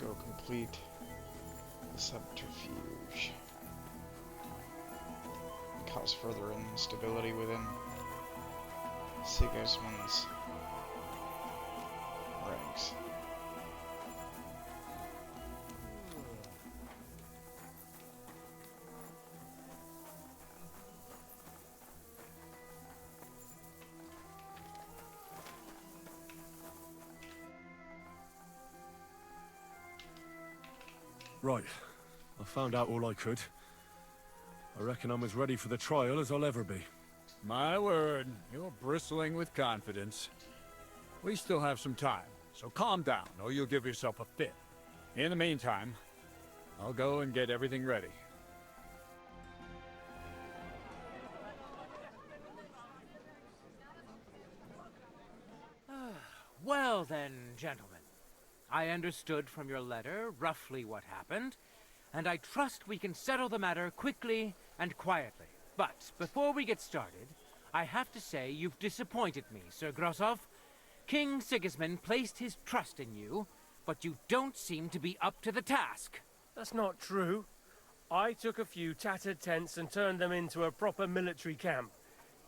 go complete the subterfuge. Cause further instability within Sigismund's ranks. Right. I found out all I could. I reckon I'm as ready for the trial as I'll ever be. My word, you're bristling with confidence. We still have some time, so calm down, or you'll give yourself a fit. In the meantime, I'll go and get everything ready. Well then, gentlemen. I understood from your letter roughly what happened, and I trust we can settle the matter quickly and quietly. But before we get started, I have to say you've disappointed me, Sir Grosov. King Sigismund placed his trust in you, but you don't seem to be up to the task. That's not true. I took a few tattered tents and turned them into a proper military camp.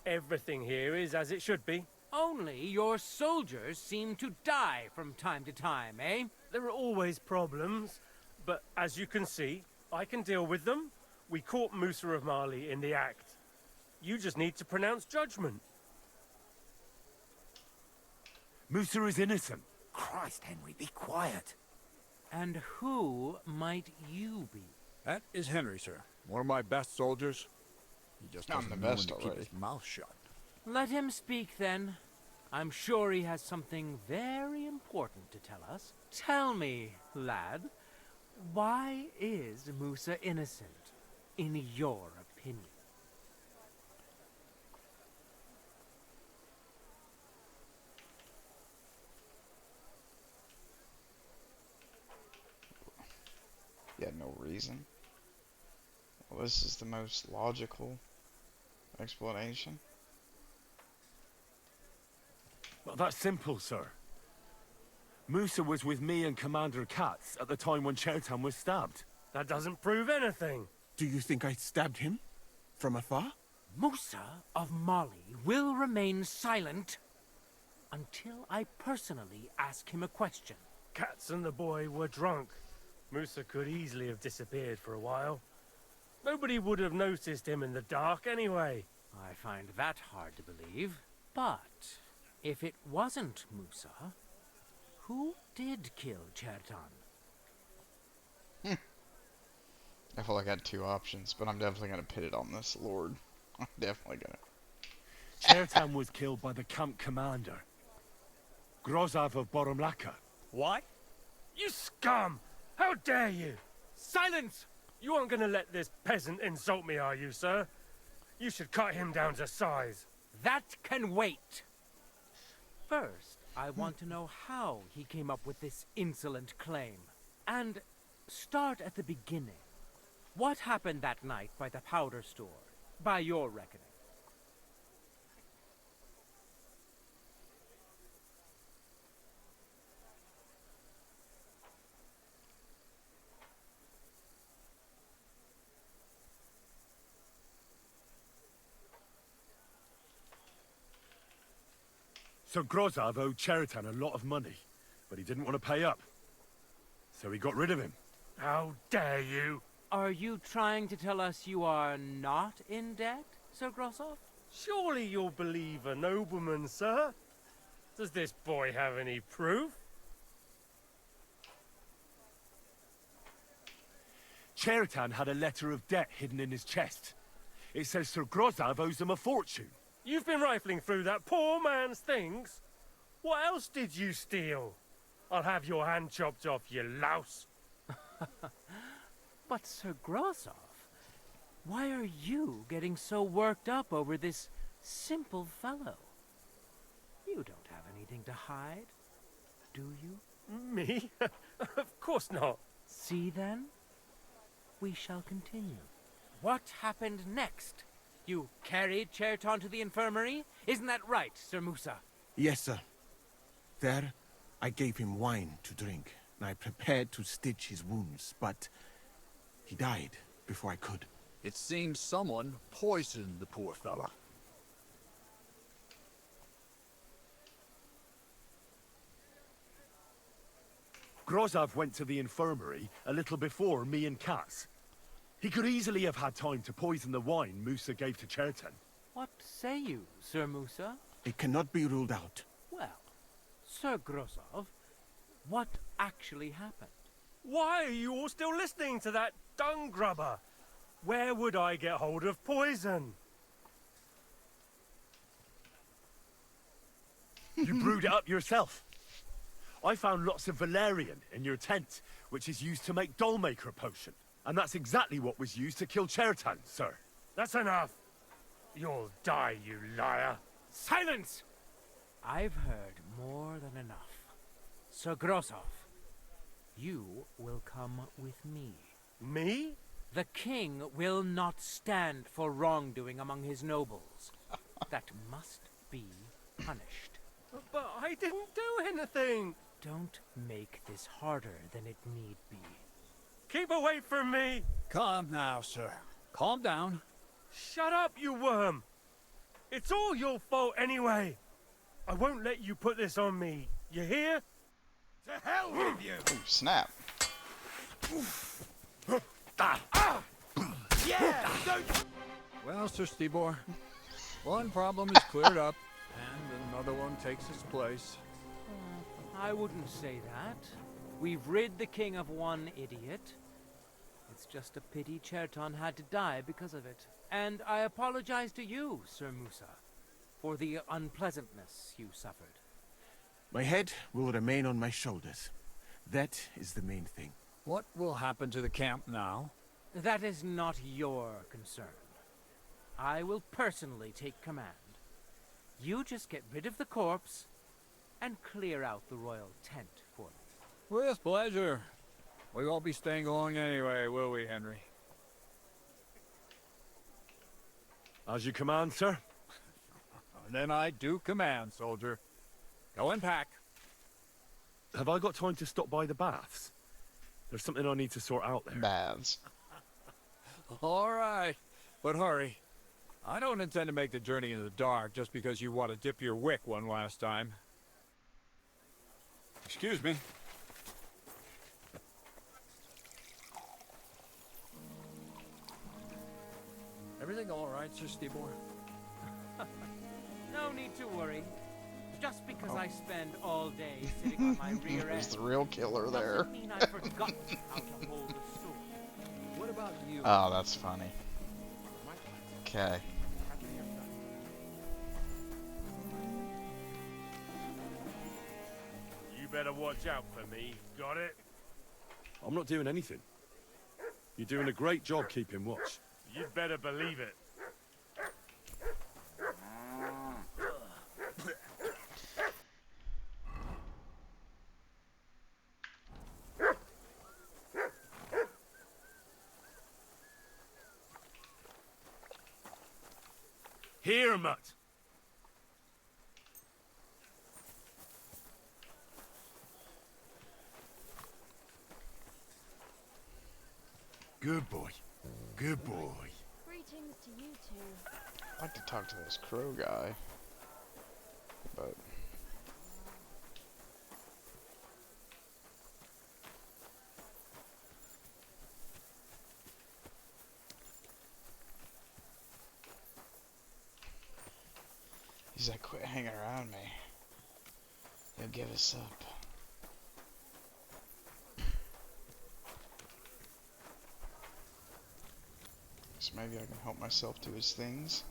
Everything here is as it should be. Only your soldiers seem to die from time to time, eh? There are always problems, but as you can see, I can deal with them. We caught Musa of Mali in the act. You just need to pronounce judgment. Musa is innocent. Christ, Henry, be quiet. And who might you be? That is Henry, sir. One of my best soldiers. He just I'm doesn't the know when best to keep already. his mouth shut. Let him speak, then. I'm sure he has something very important to tell us. Tell me, lad, why is Musa innocent, in your opinion? He had no reason. Well, this is the most logical explanation. Well, that's simple, sir. Musa was with me and Commander Katz at the time when Chertan was stabbed. That doesn't prove anything. Do you think I stabbed him? From afar? Musa of Mali will remain silent until I personally ask him a question. Katz and the boy were drunk. Musa could easily have disappeared for a while. Nobody would have noticed him in the dark anyway. I find that hard to believe. But if it wasn't Musa, who did kill Chertan? I feel like I had two options, but I'm definitely gonna pit it on this lord. I'm definitely gonna. Chertan was killed by the camp commander, Grozov of Boromlaka. What? You scum! How dare you! Silence! You aren't gonna let this peasant insult me, are you, sir? You should cut him down to size. That can wait. First, I want to know how he came up with this insolent claim. And start at the beginning. What happened that night by the powder store, by your reckoning? So Grozov owed Chertan a lot of money, but he didn't want to pay up. So he got rid of him. How dare you! Are you trying to tell us you are not in debt, Sir Grosov? Surely you'll believe a nobleman, sir? Does this boy have any proof? Chertan had a letter of debt hidden in his chest. It says Sir Grozov owes him a fortune. You've been rifling through that poor man's things? What else did you steal? I'll have your hand chopped off, you louse. But Sir Grosov, why are you getting so worked up over this simple fellow? You don't have anything to hide, do you? Me? Of course not. See then? We shall continue. What happened next? You carried Chertan to the infirmary? Isn't that right, Sir Musa? Yes, sir. There, I gave him wine to drink. I prepared to stitch his wounds, but he died before I could. It seems someone poisoned the poor fella. Grozov went to the infirmary a little before me and Katz. He could easily have had time to poison the wine Musa gave to Chertan. What say you, Sir Musa? It cannot be ruled out. Well, Sir Grozov, what actually happened? Why are you all still listening to that dung grubber? Where would I get hold of poison? You brewed it up yourself. I found lots of valerian in your tent, which is used to make dollmaker potion. And that's exactly what was used to kill Chertan, sir. That's enough. You'll die, you liar. Silence! I've heard more than enough. Sir Grozov, you will come with me. Me? The king will not stand for wrongdoing among his nobles. That must be punished. But I didn't do anything. Don't make this harder than it need be. Keep away from me. Calm now, sir. Calm down. Shut up, you worm. It's all your fault anyway. I won't let you put this on me. You hear? To hell with you! Ooh, snap. Yeah! Don't... Well, Sir Stibor, one problem is cleared up, and another one takes its place. I wouldn't say that. We've rid the king of one idiot. It's just a pity Chertan had to die because of it. And I apologize to you, Sir Musa, for the unpleasantness you suffered. My head will remain on my shoulders. That is the main thing. What will happen to the camp now? That is not your concern. I will personally take command. You just get rid of the corpse and clear out the royal tent for me. With pleasure. We won't be staying long anyway, will we, Henry? As you command, sir. Then I do command, soldier. Go and pack. Have I got time to stop by the baths? There's something I need to sort out there. Baths. All right, but hurry. I don't intend to make the journey in the dark just because you want to dip your wick one last time. Excuse me. Everything all right, Sir Stibor? No need to worry. Just because I spend all day sitting on my rear There's end the real killer there. doesn't mean I forgot how to hold a sword. What about you? Oh, that's funny. Okay. You better watch out for me. Got it? I'm not doing anything. You're doing a great job keeping watch. You'd better believe it. Here, Mutt. Good boy. Good boy. Greetings to you two. I'd like to talk to this crow guy. But he's like, quit hanging around me. He'll give us up. So maybe I can help myself to his things.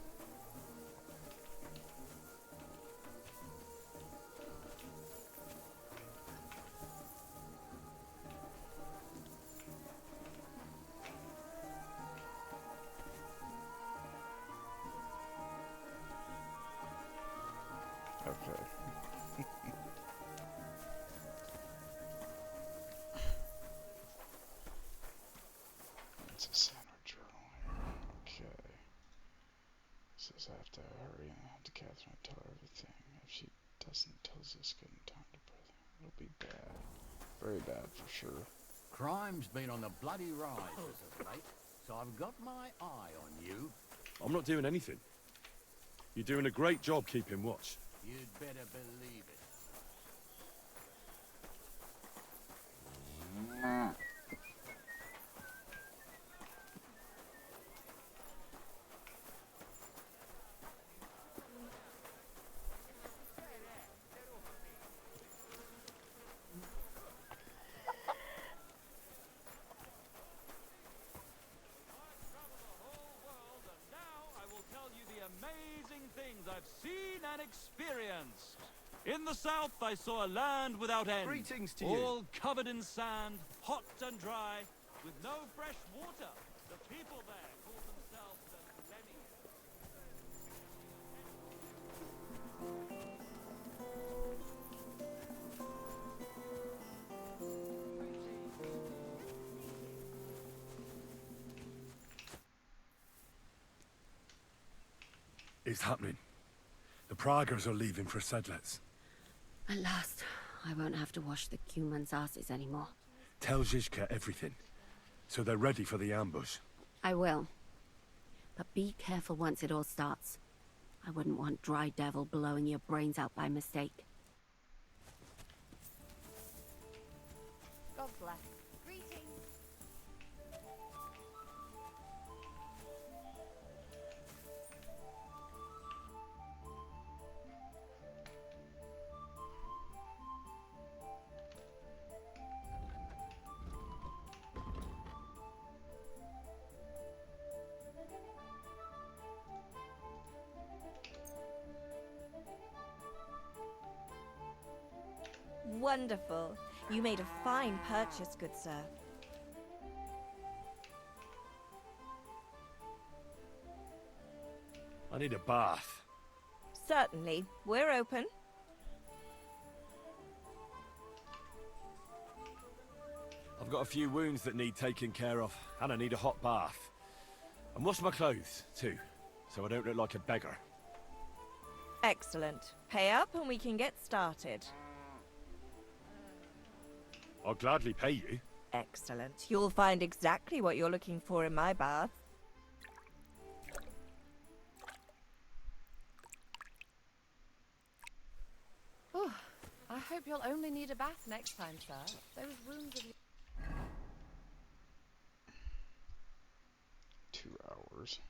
Okay. It's a standard journal here. Okay. Says I have to hurry and have to Catherine tell her everything. If she doesn't tell us good in time to brother, it'll be bad. Very bad for sure. Crime's been on the bloody rise as of late, so I've got my eye on you. I'm not doing anything. You're doing a great job keeping watch. You'd better believe it. I've seen and experienced. In the south, I saw a land without end. Greetings to you. All covered in sand, hot and dry, with no fresh water. The people there call themselves the Flemings. It's happening. The Praggers are leaving for Sedlets. At last, I won't have to wash the Cumans' asses anymore. Tell Zizka everything, so they're ready for the ambush. I will. But be careful once it all starts. I wouldn't want Dry Devil blowing your brains out by mistake. God bless. Greetings. Wonderful. You made a fine purchase, good sir. I need a bath. Certainly. We're open. I've got a few wounds that need taking care of, and I need a hot bath. And wash my clothes, too, so I don't look like a beggar. Excellent. Pay up and we can get started. I'll gladly pay you. Excellent. You'll find exactly what you're looking for in my bath. Whew. I hope you'll only need a bath next time, sir. Those wounds of 2 hours.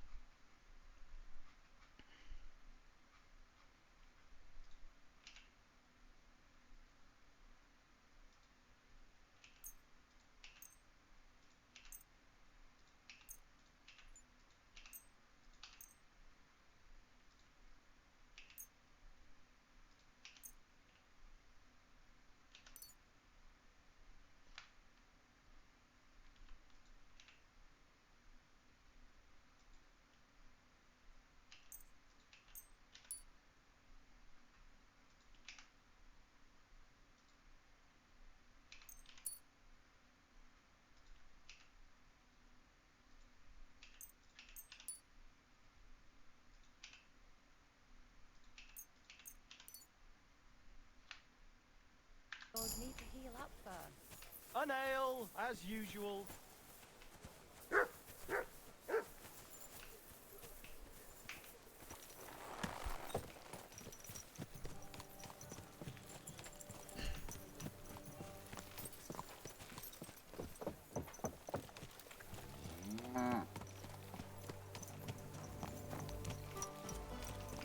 yours need to heal up first. A nail, as usual.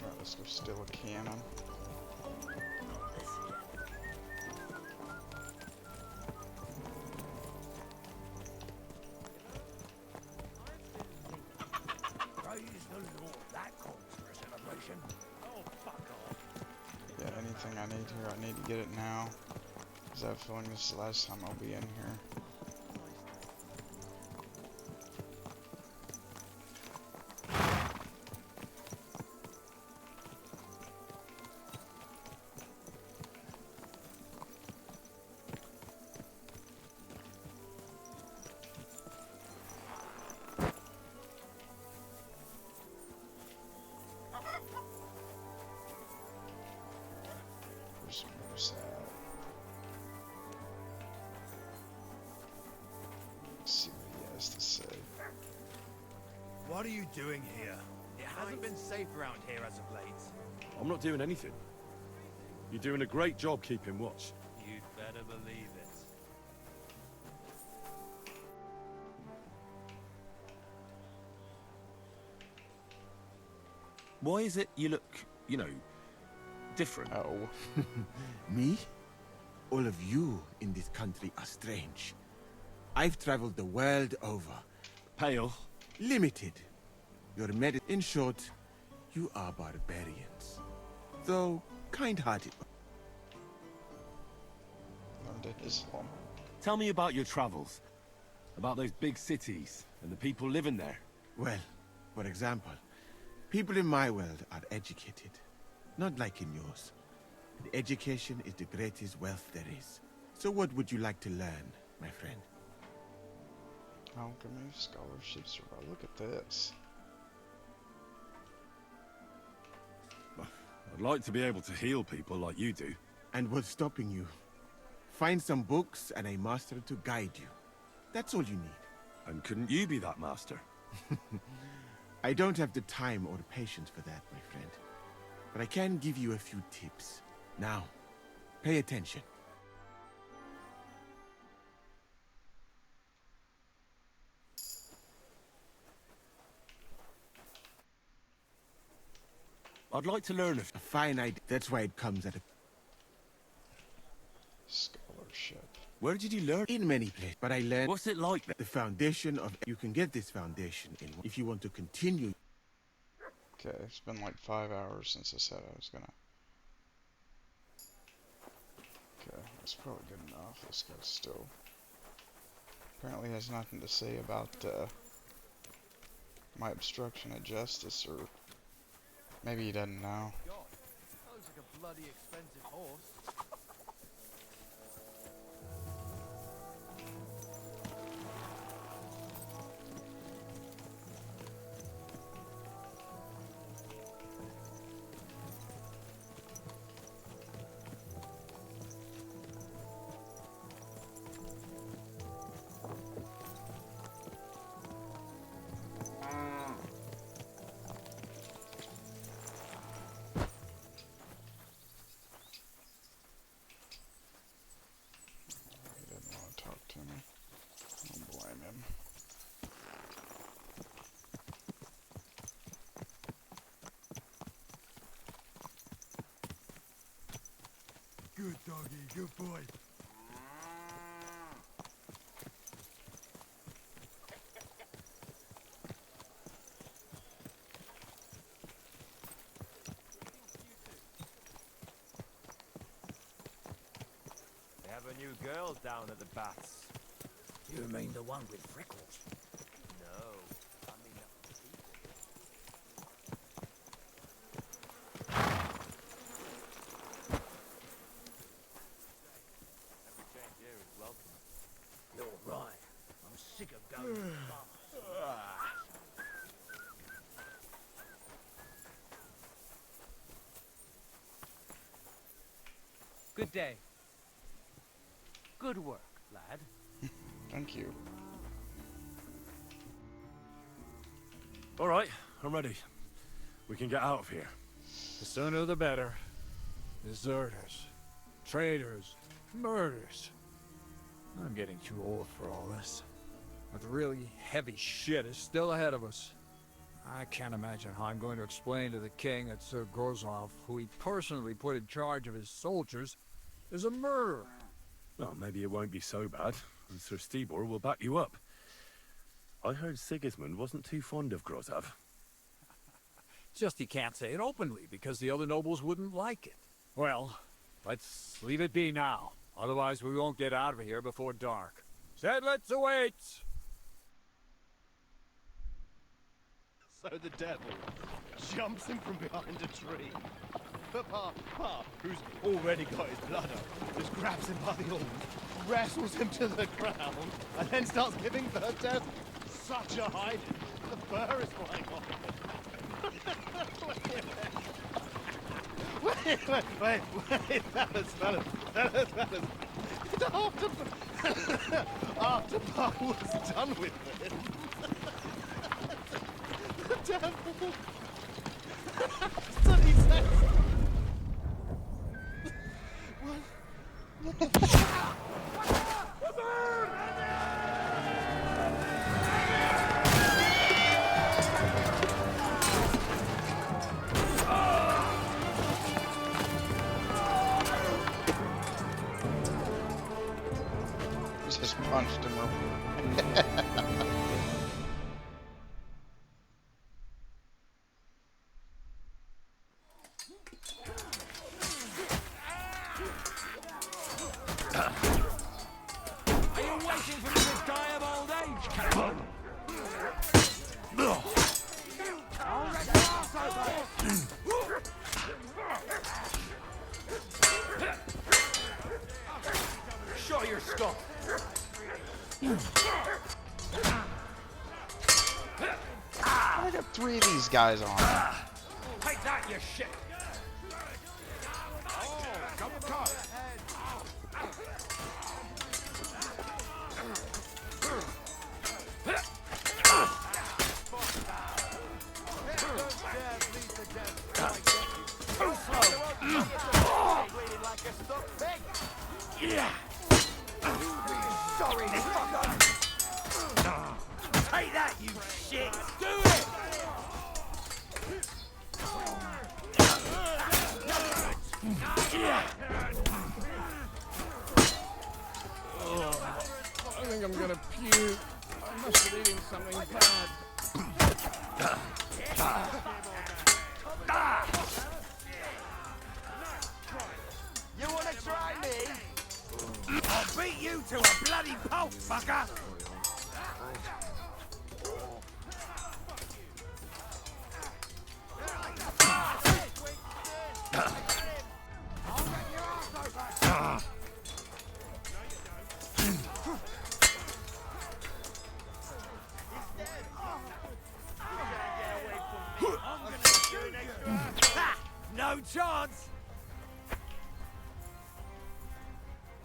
Alright, let's go steal a cannon. Praise the Lord, that calls for a celebration. Oh, fuck off. Yeah, anything I need here, I need to get it now. Because I have a feeling this is the last time I'll be in here. Where's that? Let's see what he has to say. What are you doing here? It hasn't been safe around here as of late. I'm not doing anything. You're doing a great job keeping watch. You'd better believe it. Why is it you look, you know, different? Oh. Me? All of you in this country are strange. I've traveled the world over. Pale. Limited. Your in short, you are barbarians. Though kind-hearted. Learned Islam. Tell me about your travels. About those big cities and the people living there. Well, for example, people in my world are educated. Not like in yours. And education is the greatest wealth there is. So what would you like to learn, my friend? Alchemy, scholarships, survival. Look at this. I'd like to be able to heal people like you do. And what's stopping you? Find some books and a master to guide you. That's all you need. And couldn't you be that master? I don't have the time or the patience for that, my friend. But I can give you a few tips. Now, pay attention. I'd like to learn A fine idea. That's why it comes at a... Scholarship. Where did you learn? In many places. But I learned... What's it like? The foundation of... You can get this foundation in... If you want to continue... Okay, it's been like 5 hours since I said I was gonna... Okay, that's probably good enough. This guy's still... Apparently has nothing to say about, my obstruction of justice, or... Maybe he doesn't know. God, that looks like a bloody expensive horse. He didn't want to talk to me. I don't blame him. Good doggy, good boy. They have a new girl down at the baths. You mean the one with freckles? No, I mean the people. Every change here is welcome. You're right. I'm sick of going to the Good day. Good work, lad. Thank you. All right, I'm ready. We can get out of here. The sooner the better. Deserters, traitors, murders. I'm getting too old for all this. But the really heavy shit is still ahead of us. I can't imagine how I'm going to explain to the king that Sir Grozov, who he personally put in charge of his soldiers, is a murderer. Well, maybe it won't be so bad, and Sir Stibor will back you up. I heard Sigismund wasn't too fond of Grozov. Just he can't say it openly, because the other nobles wouldn't like it. Well, let's leave it be now. Otherwise we won't get out of here before dark. Sedlitz awaits! So the devil jumps in from behind a tree. But Pa, who's already got his blood up, just grabs him by the arms, wrestles him to the ground, and then starts giving birth to such a hiding. The burr is flying off. Wait, fellas. It's after... After Pa was done with it. The devil. That's what he said. Just punched him. Are you waiting for me to die of old age, Captain? I'll wreck your ass over. Show your stuff. I got 3 of these guys on. Take that, you shit. Yeah. Sorry, fucker. Take that, you shit. Do it. I think I'm gonna puke. I must have eaten something bad. You wanna try me? I'll beat you to a bloody pulp, fucker! No chance!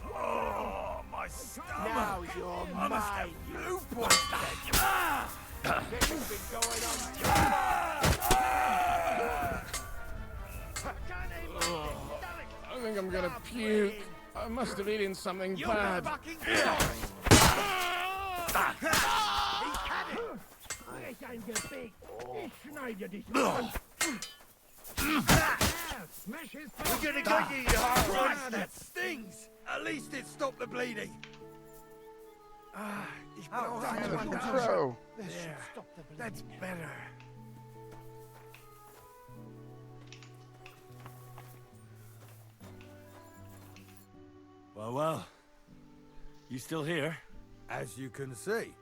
Oh, my stomach! Now you're mine, you poison! This has been going on. I think I'm gonna puke. I must have eaten something bad. Fucking We're gonna get you, you half. That stings! At least it stopped the bleeding. Bro. That's better. Well. You still here? As you can see.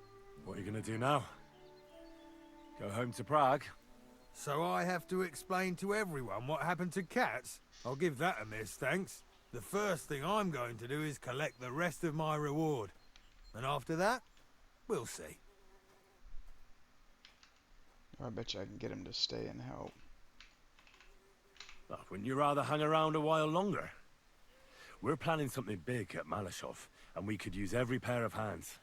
What are you gonna do now? Go home to Prague? So I have to explain to everyone what happened to Cats? I'll give that a miss, thanks. The first thing I'm going to do is collect the rest of my reward. And after that, we'll see. I bet you I can get him to stay and help. Well, wouldn't you rather hang around a while longer? We're planning something big at Malashov, and we could use every pair of hands.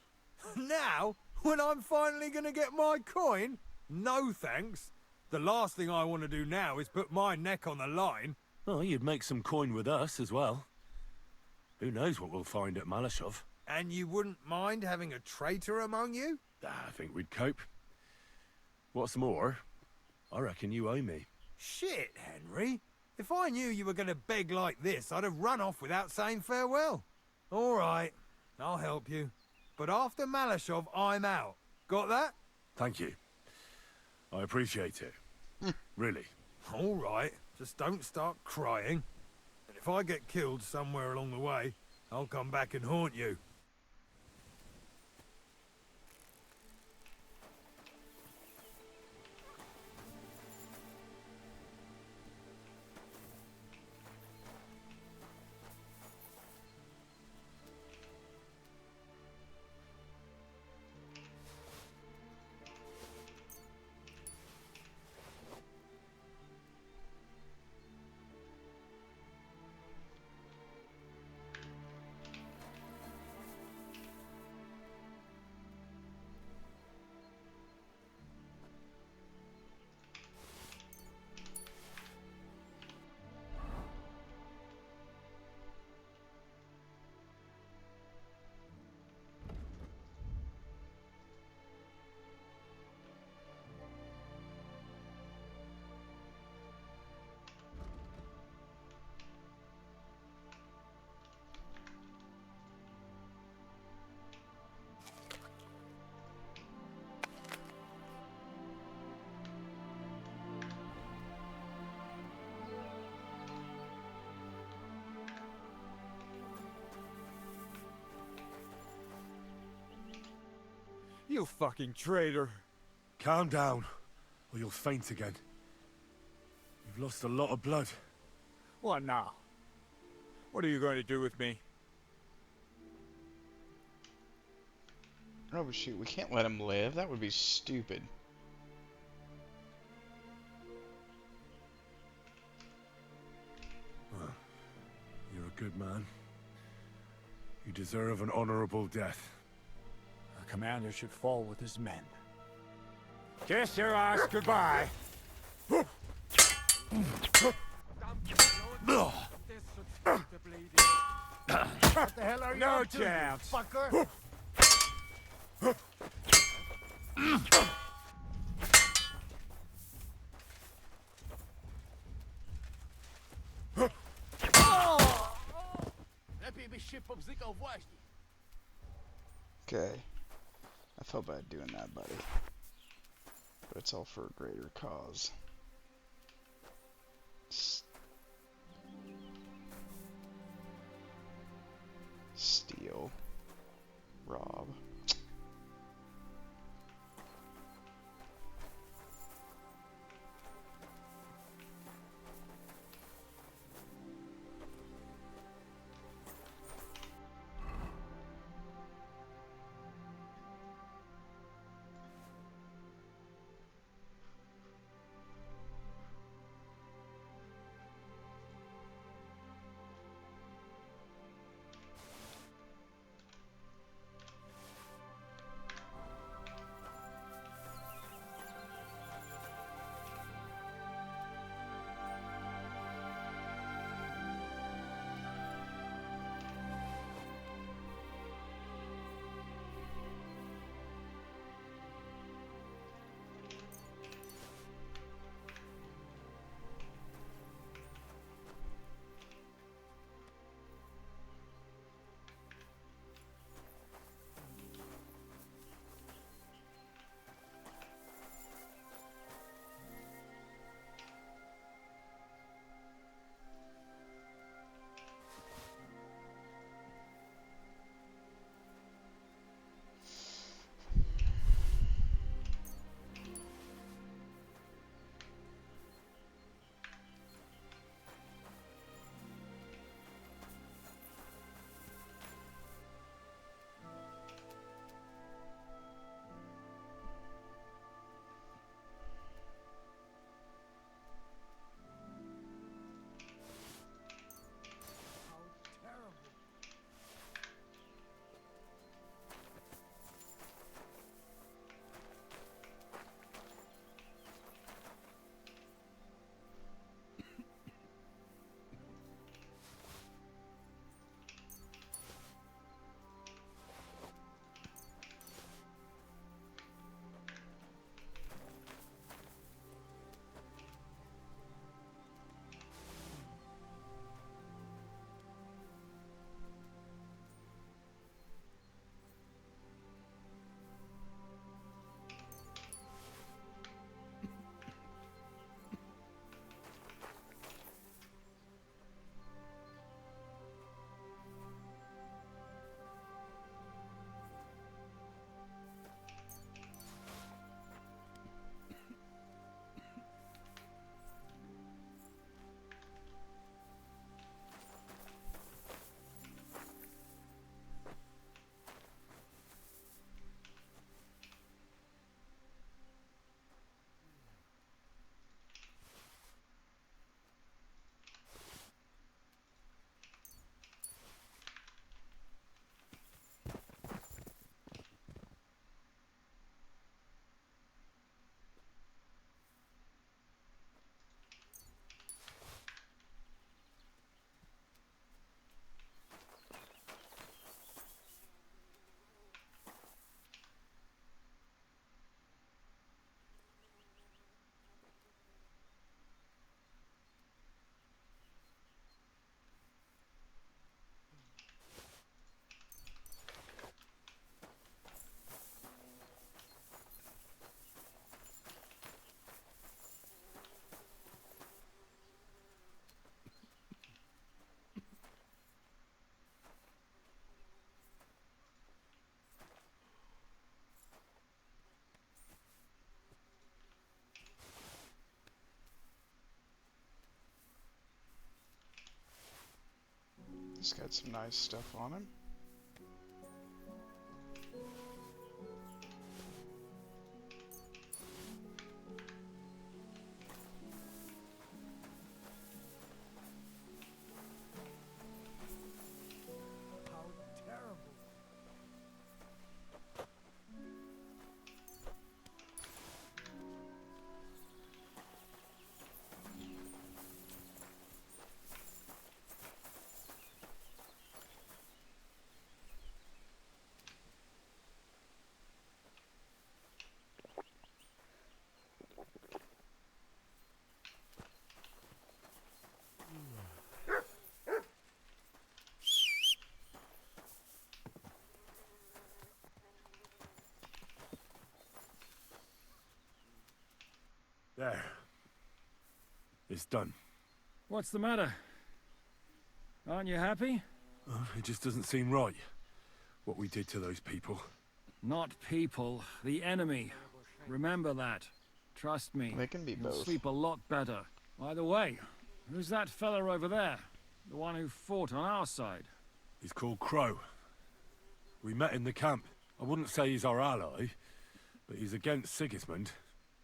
Now? When I'm finally gonna get my coin? No thanks. The last thing I want to do now is put my neck on the line. Oh, you'd make some coin with us as well. Who knows what we'll find at Malashov? And you wouldn't mind having a traitor among you? I think we'd cope. What's more, I reckon you owe me. Shit, Henry. If I knew you were going to beg like this, I'd have run off without saying farewell. All right, I'll help you. But after Malashov, I'm out. Got that? Thank you. I appreciate it. Really. All right, just don't start crying. And if I get killed somewhere along the way, I'll come back and haunt you. You fucking traitor. Calm down, or you'll faint again. You've lost a lot of blood. What now? What are you going to do with me? Oh shoot, we can't let him live. That would be stupid. You're a good man. You deserve an honorable death. A commander should fall with his men. Kiss your ass goodbye. What the hell are you no chance. Fucker. Okay. I felt bad doing that, buddy. But it's all for a greater cause. Steal. Rob. He's got some nice stuff on him. There. It's done. What's the matter? Aren't you happy? It just doesn't seem right, what we did to those people. Not people, the enemy. Remember that. Trust me. They can be You'll both. sleep a lot better. By the way, who's that fella over there? The one who fought on our side? He's called Crow. We met in the camp. I wouldn't say he's our ally, but he's against Sigismund.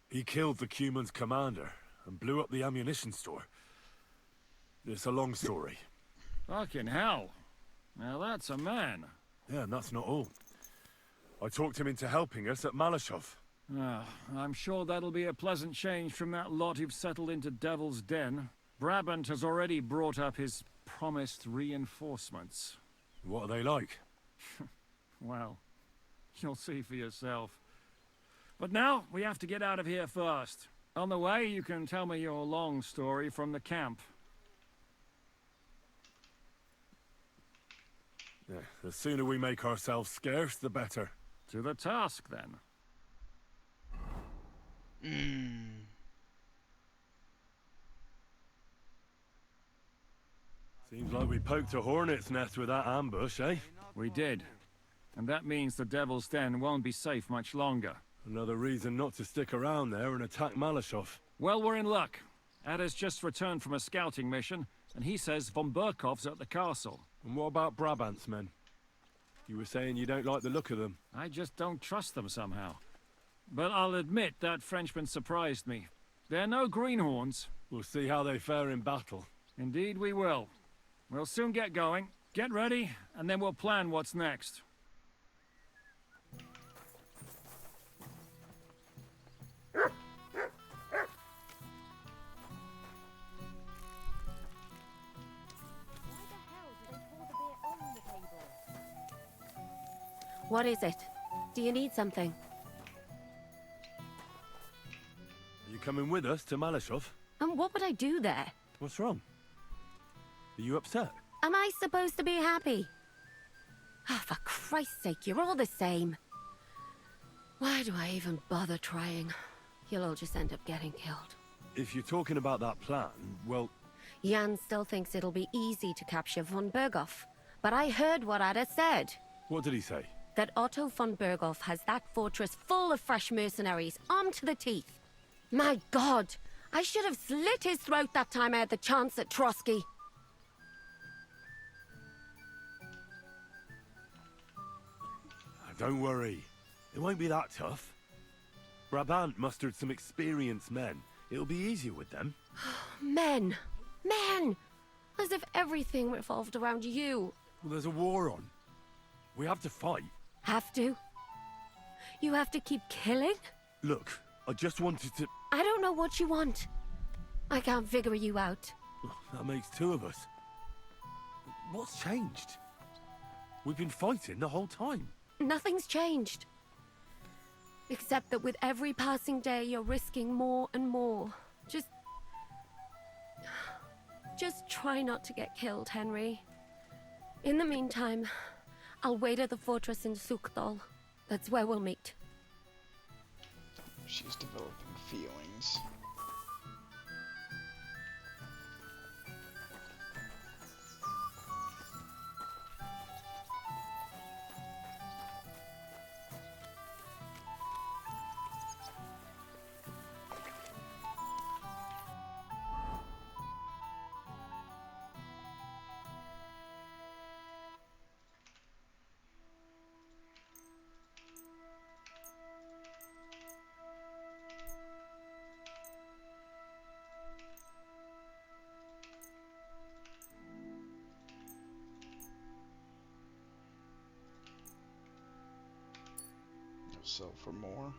He killed the Cuman's commander and blew up the ammunition store. It's a long story. Fucking hell. Now that's a man. Yeah, and that's not all. I talked him into helping us at Malashov. Ah, I'm sure that'll be a pleasant change from that lot who've settled into Devil's Den. Brabant has already brought up his promised reinforcements. What are they like? Well, you'll see for yourself. But now, we have to get out of here first. On the way, you can tell me your long story from the camp. Yeah, the sooner we make ourselves scarce, the better. To the task, then. Seems like we poked a hornet's nest with that ambush, eh? We did. And that means the Devil's Den won't be safe much longer. Another reason not to stick around there and attack Malashov. Well, we're in luck. Ada's just returned from a scouting mission, and he says von Burkov's at the castle. And what about Brabant's men? You were saying you don't like the look of them. I just don't trust them somehow. But I'll admit that Frenchman surprised me. They're no greenhorns. We'll see how they fare in battle. Indeed we will. We'll soon get going. Get ready, and then we'll plan what's next. What is it? Do you need something? Are you coming with us to Malashov? And what would I do there? What's wrong? Are you upset? Am I supposed to be happy? Ah, for Christ's sake, you're all the same. Why do I even bother trying? You'll all just end up getting killed. If you're talking about that plan, well... Jan still thinks it'll be easy to capture von Berghoff. But I heard what Ada said. What did he say? That Otto von Berghoff has that fortress full of fresh mercenaries, armed to the teeth. My God! I should have slit his throat that time I had the chance at Trotsky. Don't worry. It won't be that tough. Brabant mustered some experienced men. It'll be easier with them. Men! Men! As if everything revolved around you. Well, there's a war on. We have to fight. Have to? You have to keep killing? Look, I just wanted to... I don't know what you want. I can't figure you out. That makes two of us. What's changed? We've been fighting the whole time. Nothing's changed. Except that with every passing day, you're risking more and more. Just try not to get killed, Henry. In the meantime, I'll wait at the fortress in Sukdal. That's where we'll meet. She's developing feelings. Sell for more.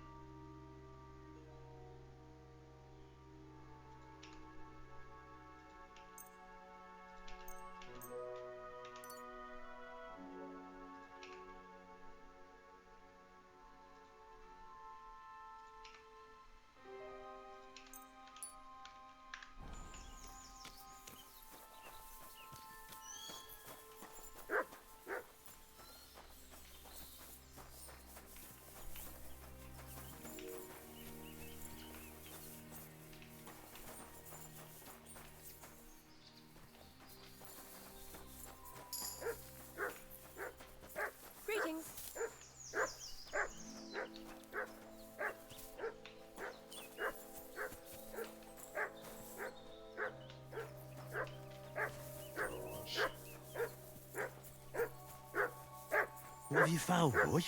Greetings. What have you found, boy?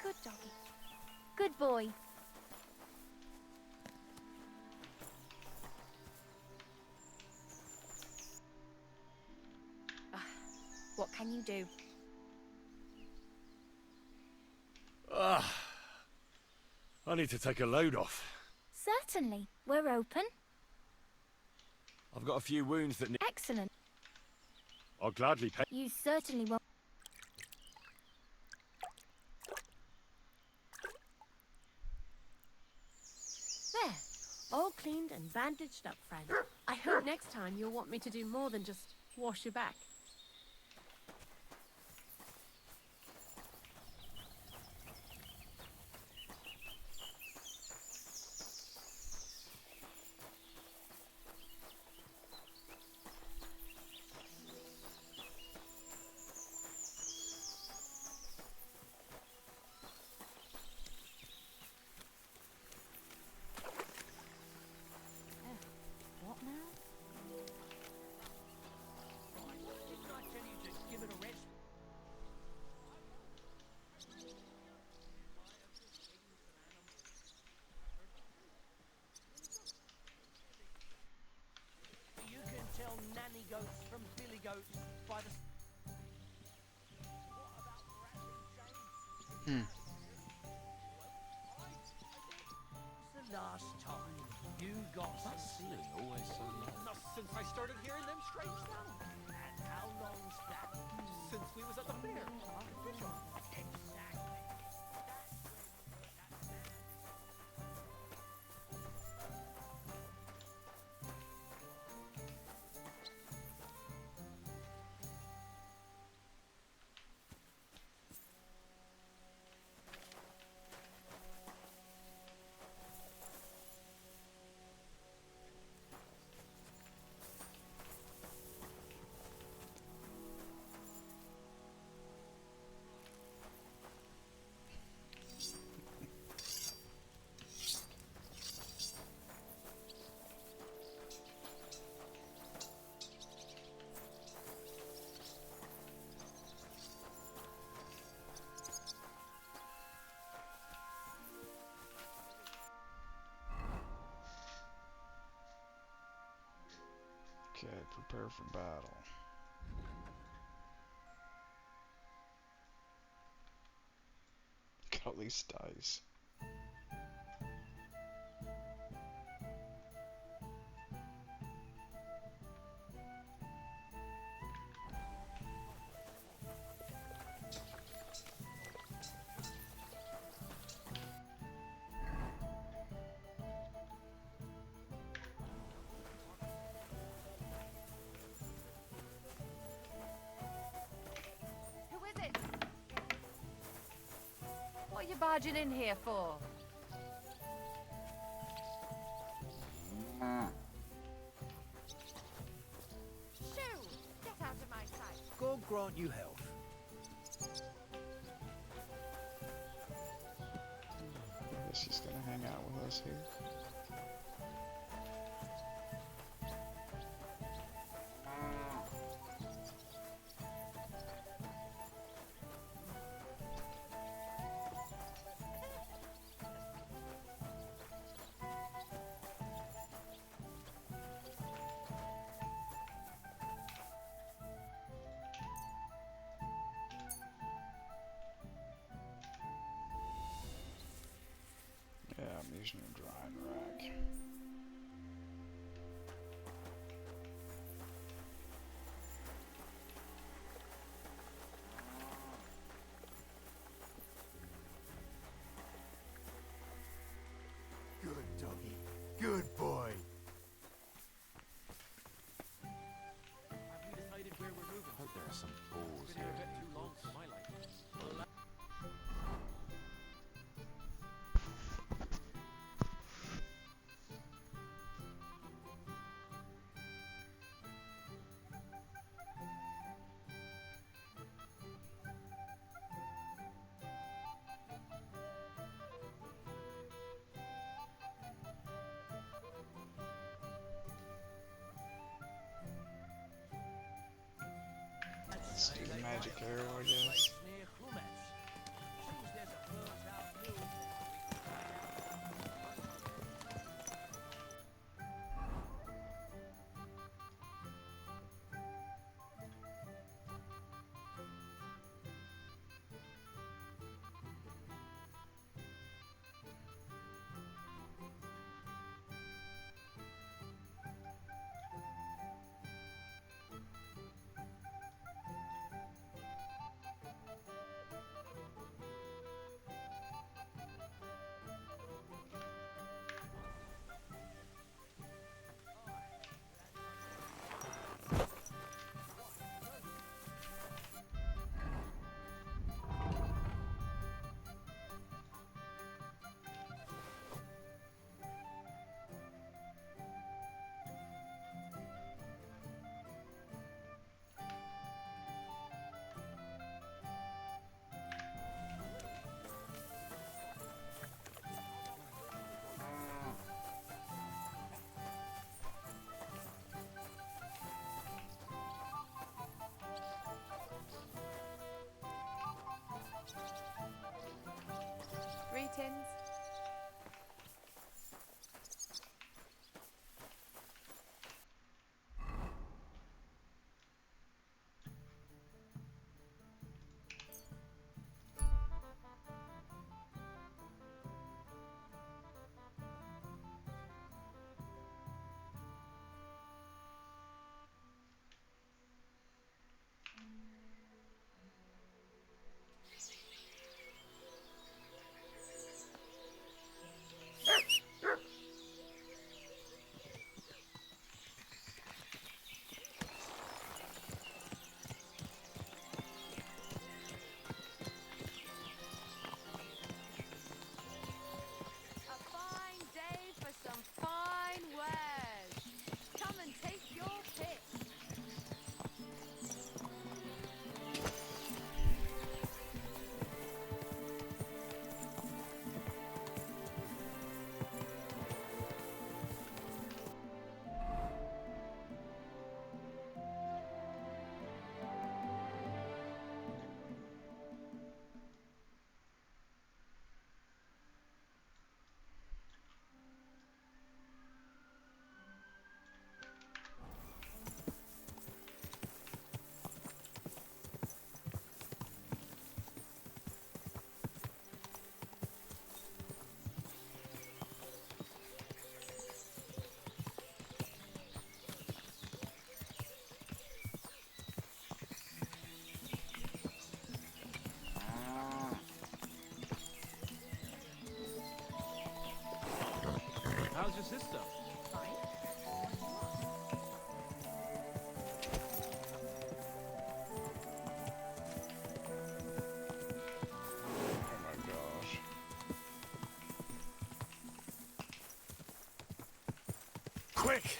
Good doggy. Good boy. What can you do? I need to take a load off. Certainly. We're open. I've got a few wounds that need... Excellent. I'll gladly pay... You certainly won't. There. All cleaned and bandaged up, friend. I hope next time you'll want me to do more than just wash your back. What now? Didn't I tell you to give it a rest? You can tell nanny goats from billy goats by the... What about Brandon James? It's the last time you got some ceiling always so low. Not since I started hearing them strange sounds. And how long's that? Since we was at the fair, artificial. Exactly. Okay, prepare for battle. Got all these dice. Who is it? What are you barging in here for? Shoo! Get out of my sight. God grant you health. I guess he's gonna hang out with us here. Yeah, I'm using a drying rack. Good doggy. Good boy. Have we decided where we're moving? Hope there are some balls Been here a bit too long for my liking. Let's do the magic arrow, I guess. Quick!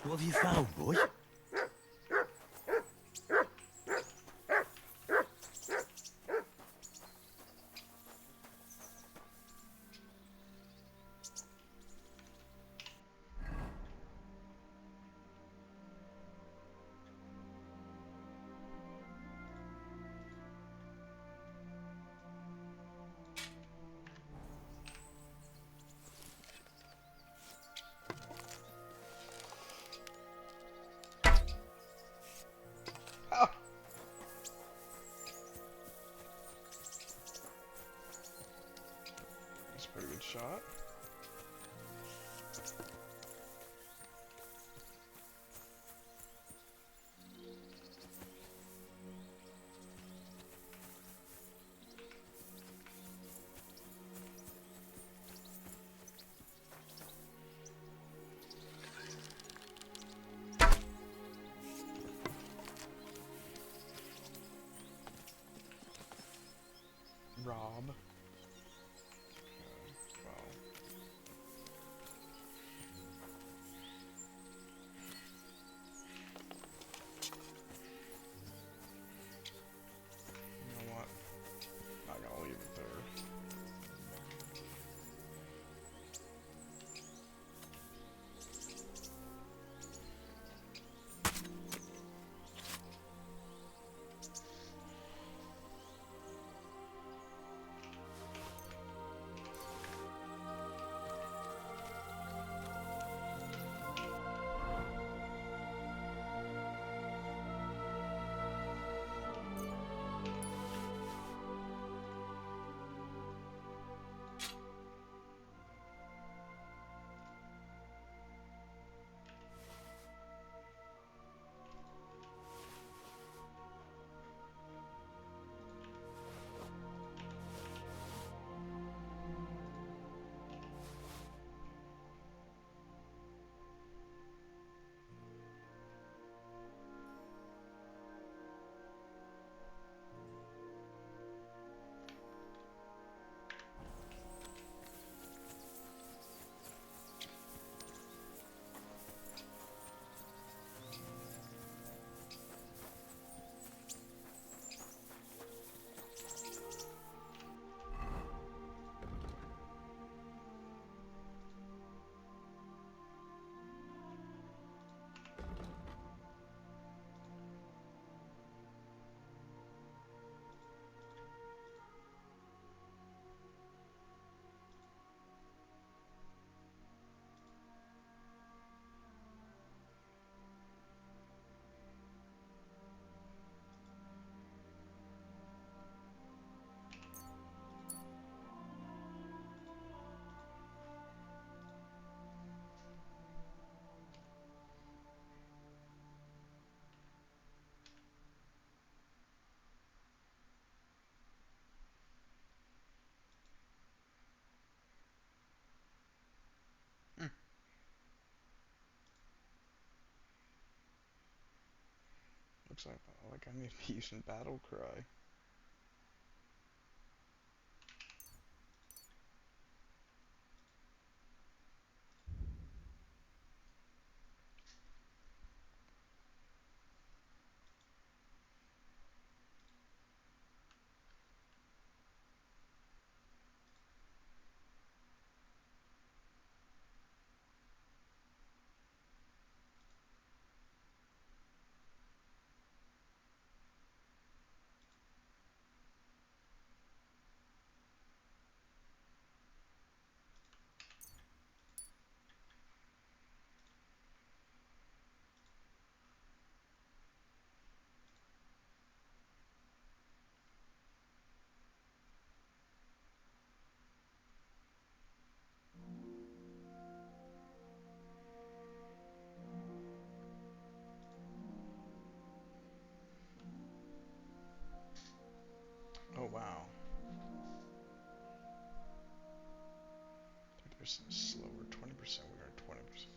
What have you found, boy? Oh. That's a pretty good shot. Rob. Okay, well. You know what? Not gonna leave it there. Looks like I need to be using battle cry. Oh wow. 10% slower, 20% we are 20%.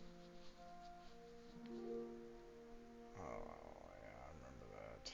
Oh, yeah, I remember that.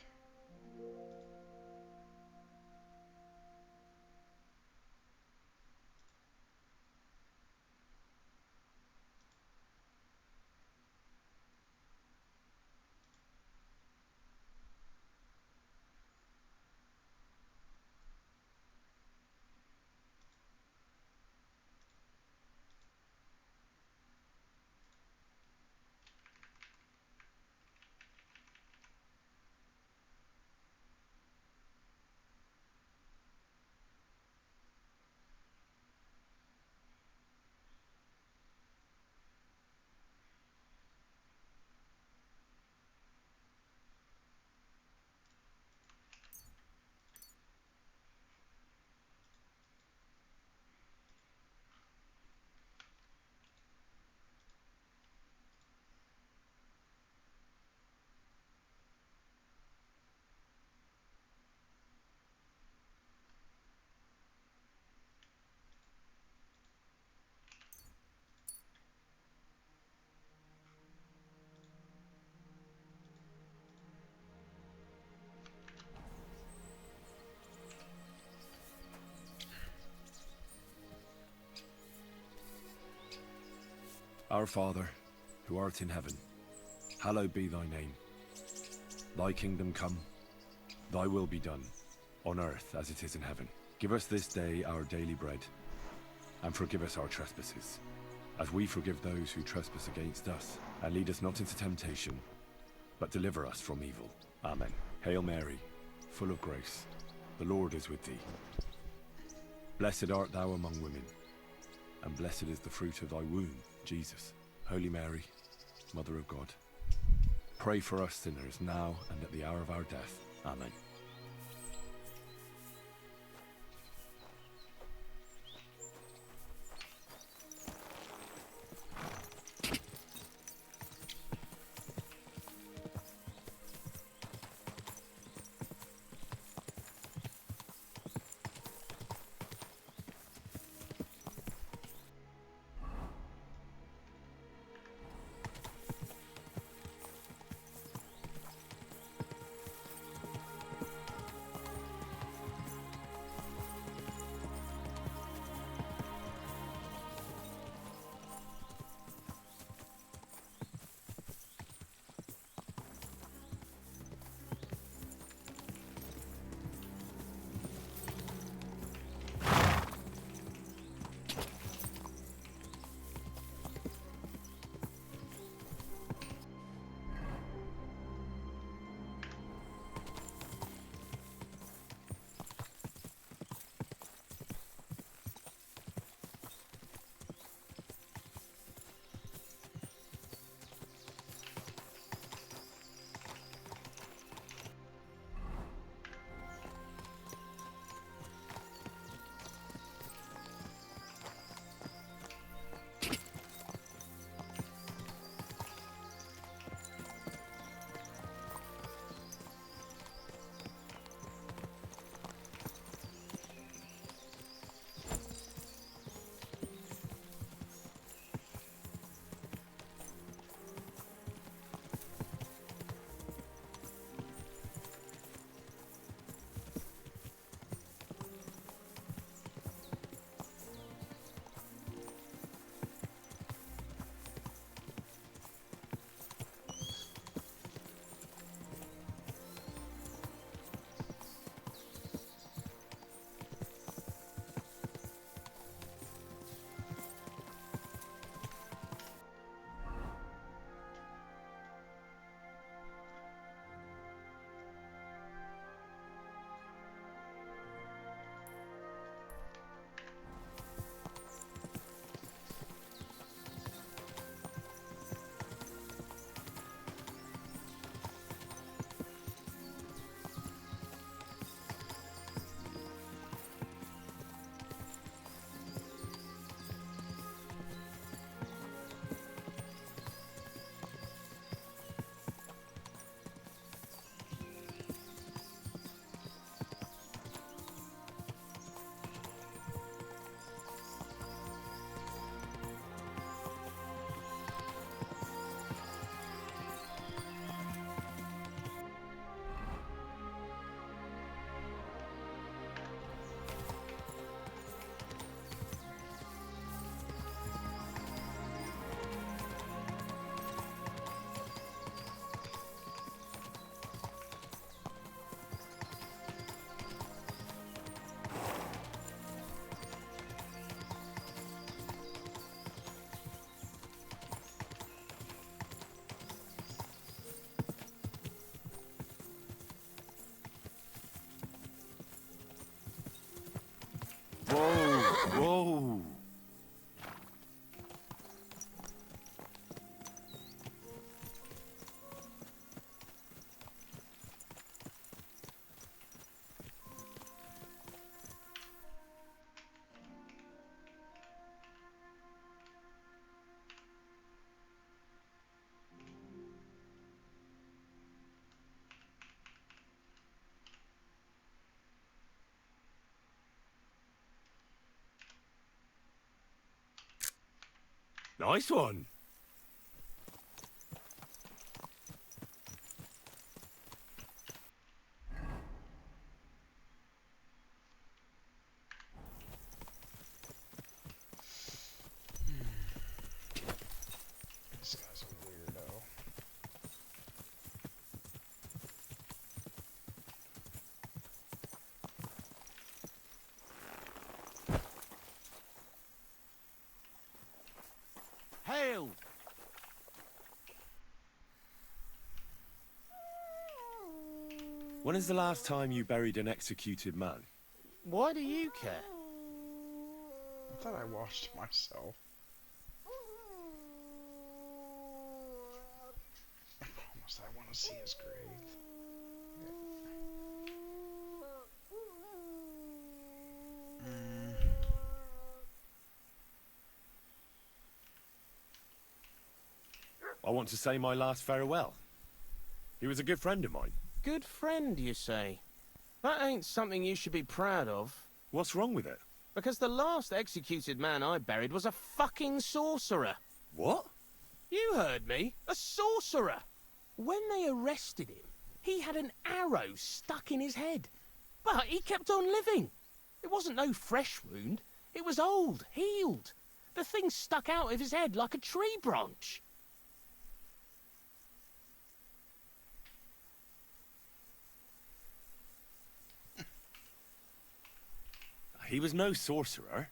Our Father, who art in heaven, hallowed be thy name. Thy kingdom come, thy will be done, on earth as it is in heaven. Give us this day our daily bread, and forgive us our trespasses, as we forgive those who trespass against us. And lead us not into temptation, but deliver us from evil. Amen. Hail Mary, full of grace, the Lord is with thee. Blessed art thou among women, and blessed is the fruit of thy womb, Jesus. Holy Mary, Mother of God, pray for us sinners now and at the hour of our death. Amen. Nice one. This guy's a weirdo. Hail! When is the last time you buried an executed man? Why do you care? I thought I washed myself. I promised I want to see his grave. I want to say my last farewell. He was a good friend of mine. Good friend, you say? That ain't something you should be proud of. What's wrong with it? Because the last executed man I buried was a fucking sorcerer. What? You heard me. A sorcerer. When they arrested him, he had an arrow stuck in his head. But he kept on living. It wasn't no fresh wound. It was old, healed. The thing stuck out of his head like a tree branch. He was no sorcerer.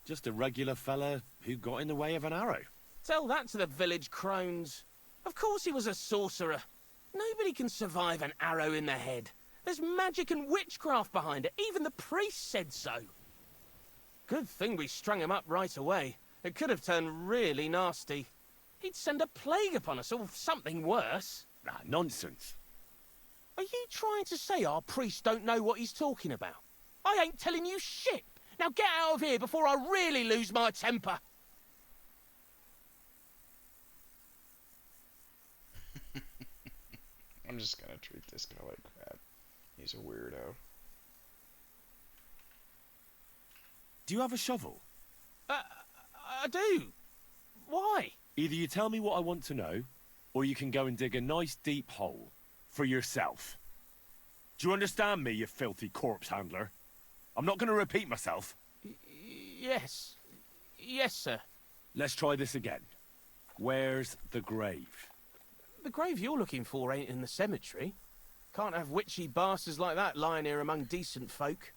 Just a regular fella who got in the way of an arrow. Tell that to the village crones. Of course he was a sorcerer. Nobody can survive an arrow in the head. There's magic and witchcraft behind it. Even the priest said so. Good thing we strung him up right away. It could have turned really nasty. He'd send a plague upon us or something worse. Ah, nonsense. Are you trying to say our priest don't know what he's talking about? I ain't telling you shit. Now get out of here before I really lose my temper. I'm just gonna treat this guy like crap. He's a weirdo. Do you have a shovel? I do. Why? Either you tell me what I want to know, or you can go and dig a nice deep hole for yourself. Do you understand me, you filthy corpse handler? I'm not going to repeat myself. Yes. Yes, sir. Let's try this again. Where's the grave? The grave you're looking for ain't in the cemetery. Can't have witchy bastards like that lying here among decent folk.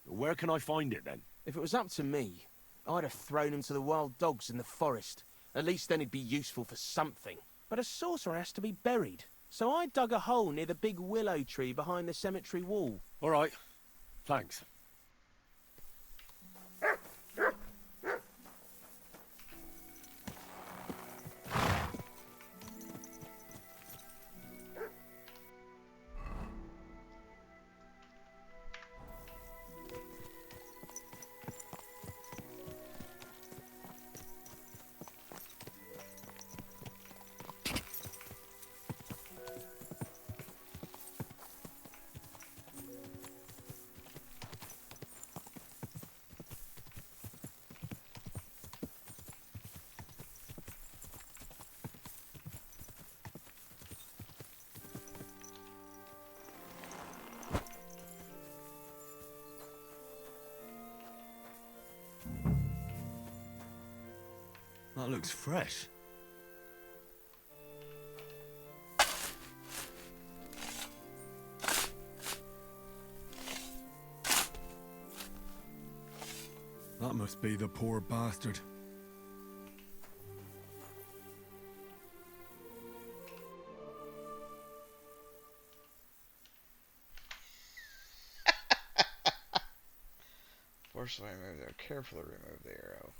Where can I find it, then? If it was up to me, I'd have thrown him to the wild dogs in the forest. At least then he'd be useful for something. But a sorcerer has to be buried. So I dug a hole near the big willow tree behind the cemetery wall. All right. Thanks. That looks fresh. That must be the poor bastard. Forcefully remove the arrow. Carefully remove the arrow.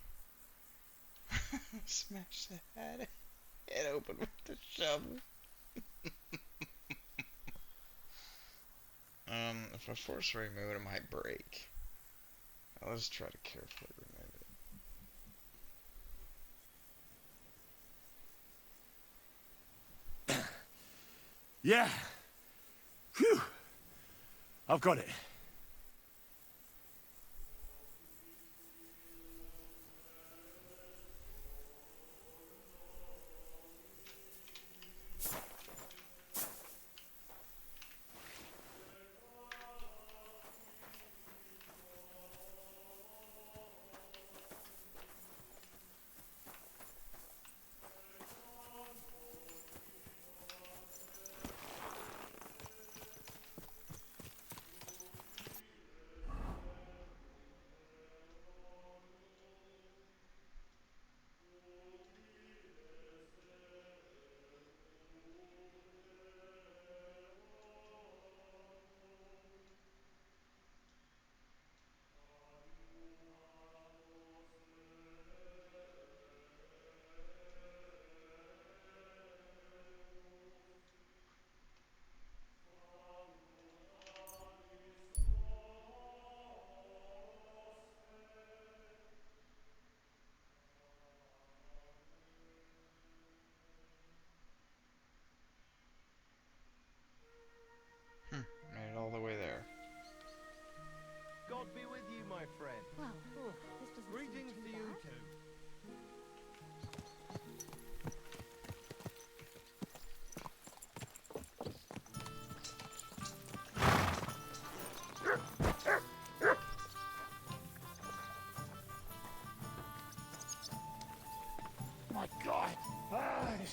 Smash the head open with the shovel. If I forcefully remove it, it might break. Now let's try to carefully remove it. Yeah. Phew. I've got it.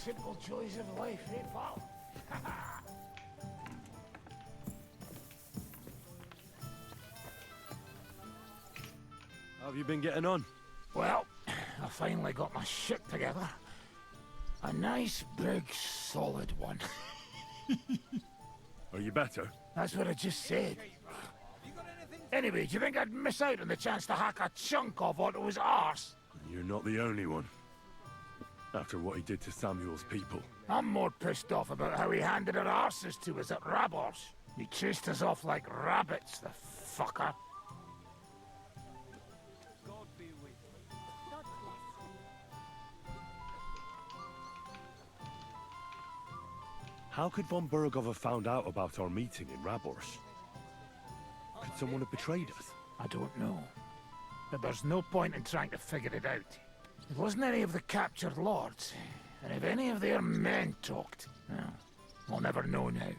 simple joys of life, eh, pal? How have you been getting on? Well, I finally got my shit together. A nice, big, solid one. Are you better? That's what I just said. Anyway, do you think I'd miss out on the chance to hack a chunk off onto his arse? You're not the only one. After what he did to Samuel's people. I'm more pissed off about how he handed our arses to us at Rabos. He chased us off like rabbits, the fucker. How could von Bergov have found out about our meeting in Rabors? Could someone have betrayed us? I don't know. But there's no point in trying to figure it out. It wasn't any of the captured lords. And if any of their men talked, well, we'll never know now.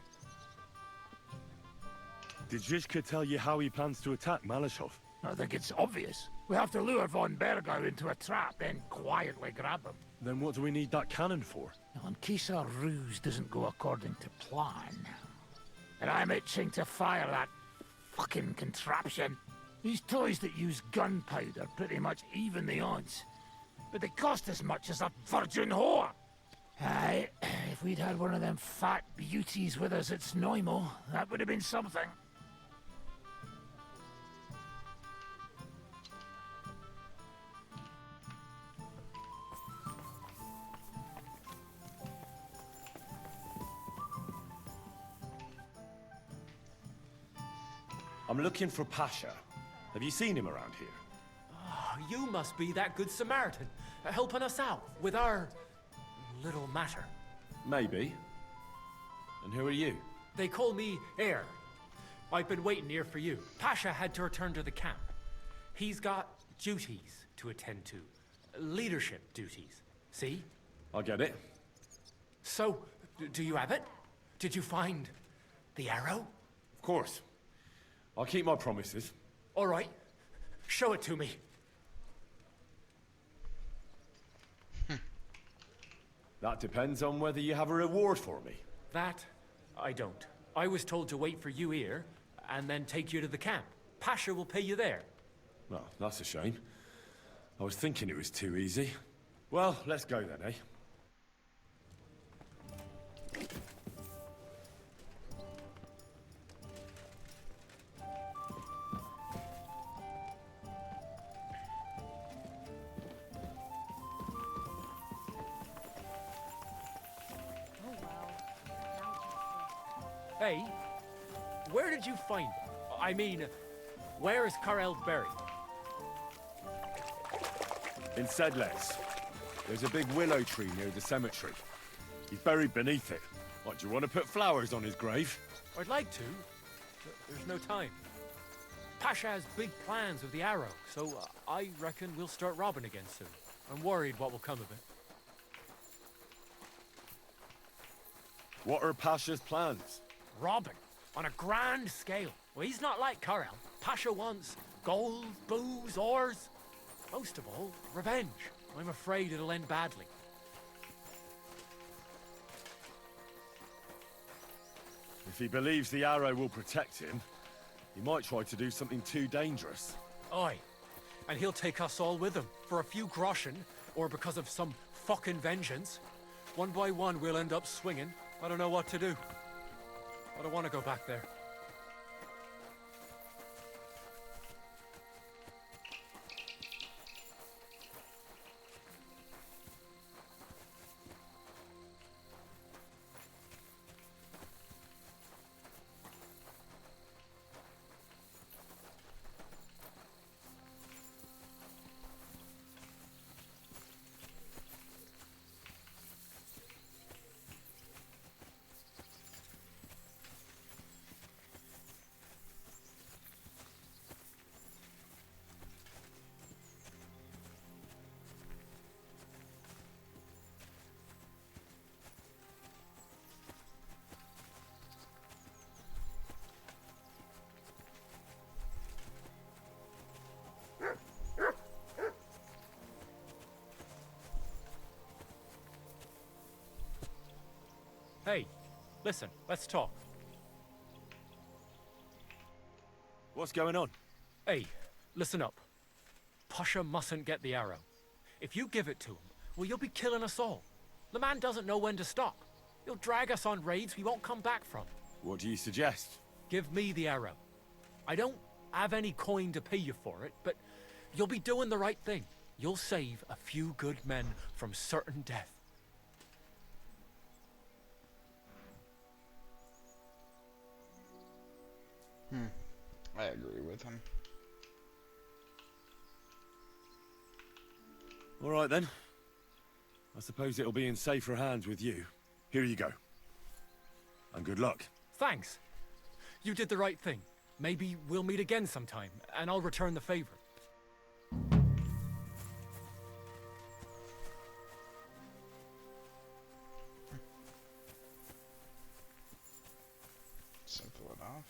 Did Zizka tell you how he plans to attack Malashov? I think it's obvious. We have to lure von Bergau into a trap, then quietly grab him. Then what do we need that cannon for? Well, in case our ruse doesn't go according to plan. And I'm itching to fire that fucking contraption. These toys that use gunpowder pretty much even the odds. But they cost as much as a virgin whore. Aye, if we'd had one of them fat beauties with us at Snoimo, that would have been something. I'm looking for Pasha. Have you seen him around here? Oh, you must be that good Samaritan, helping us out with our little matter. Maybe. And who are you? They call me Heir. I've been waiting here for you. Pasha had to return to the camp. He's got duties to attend to. Leadership duties. See? I get it. So, do you have it? Did you find the arrow? Of course. I'll keep my promises. All right. Show it to me. That depends on whether you have a reward for me. That, I don't. I was told to wait for you here, and then take you to the camp. Pasha will pay you there. Well, that's a shame. I was thinking it was too easy. Well, let's go then, eh? Hey, where did you find it? I mean, where is Karel buried? In Sedles. There's a big willow tree near the cemetery. He's buried beneath it. What, do you want to put flowers on his grave? I'd like to, but there's no time. Pasha has big plans with the arrow, so I reckon we'll start robbing again soon. I'm worried what will come of it. What are Pasha's plans? Robbing, on a grand scale. Well, he's not like Karel. Pasha wants gold, booze, ores. Most of all, revenge. I'm afraid it'll end badly. If he believes the arrow will protect him, he might try to do something too dangerous. Aye, and he'll take us all with him, for a few groschen, or because of some fucking vengeance. One by one, we'll end up swinging. I don't know what to do. I don't want to go back there. Listen, let's talk. What's going on? Hey, listen up. Pasha mustn't get the arrow. If you give it to him, well, you'll be killing us all. The man doesn't know when to stop. He'll drag us on raids we won't come back from. What do you suggest? Give me the arrow. I don't have any coin to pay you for it, but you'll be doing the right thing. You'll save a few good men from certain death. I agree with him. All right then. I suppose it'll be in safer hands with you. Here you go. And good luck. Thanks. You did the right thing. Maybe we'll meet again sometime, and I'll return the favor. Simple enough.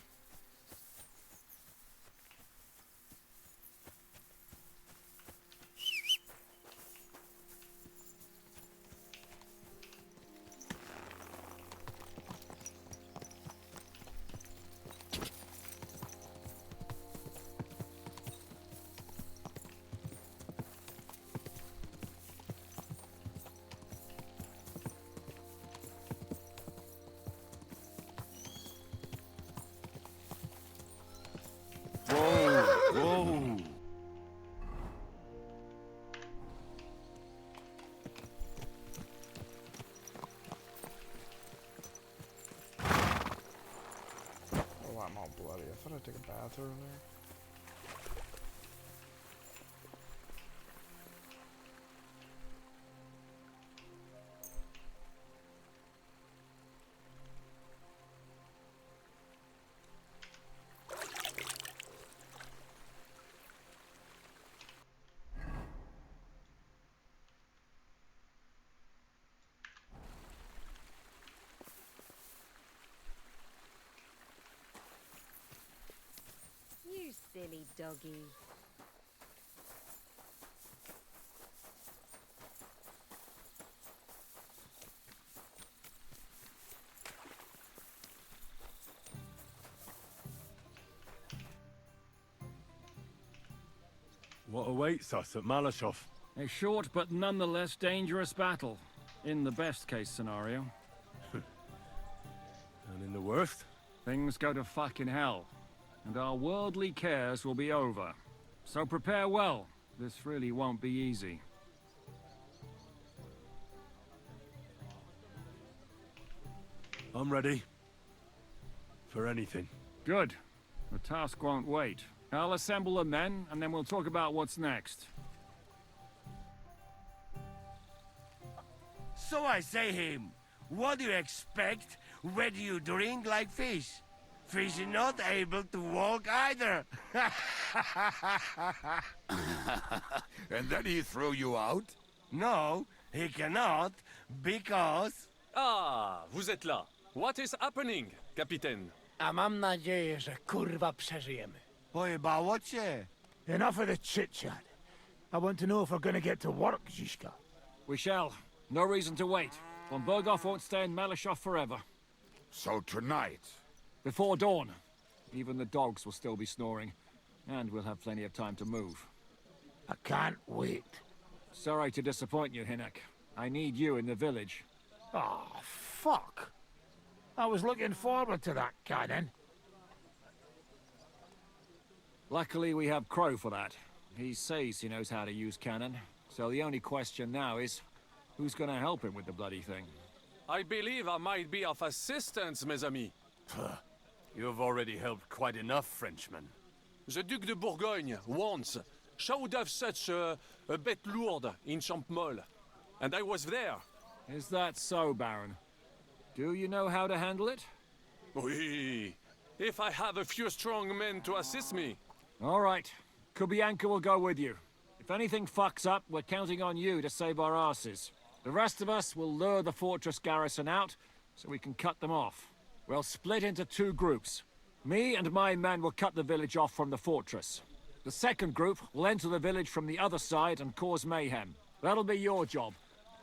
Whoa! Oh, I'm all bloody. I thought I took a bath earlier. You silly doggy. What awaits us at Malashov? A short but nonetheless dangerous battle, in the best case scenario. And in the worst? Things go to fucking hell, and our worldly cares will be over. So prepare well. This really won't be easy. I'm ready. For anything. Good. The task won't wait. I'll assemble the men, and then we'll talk about what's next. So I say him, what do you expect? Where do you drink like fish? Fish is not able to walk either. And then he threw you out? No, he cannot, because... Ah, vous êtes là. What is happening, Capitaine? A mam nadzieję, że kurwa przeżyjemy. Pojebało cię. Enough of the chit-chat. I want to know if we're gonna get to work, Zizka. We shall. No reason to wait. Von Berghoff won't stay in Malashov forever. So tonight? Before dawn. Even the dogs will still be snoring. And we'll have plenty of time to move. I can't wait. Sorry to disappoint you, Hinnock. I need you in the village. Oh, fuck. I was looking forward to that cannon. Luckily, we have Crow for that. He says he knows how to use cannon. So the only question now is, who's gonna help him with the bloody thing? I believe I might be of assistance, mes amis. You've already helped quite enough, Frenchman. The Duc de Bourgogne, once, showed off such a bête lourde in Champmol. And I was there. Is that so, Baron? Do you know how to handle it? Oui. If I have a few strong men to assist me. All right. Kubianka will go with you. If anything fucks up, we're counting on you to save our asses. The rest of us will lure the fortress garrison out, so we can cut them off. We'll split into two groups. Me and my men will cut the village off from the fortress. The second group will enter the village from the other side and cause mayhem. That'll be your job.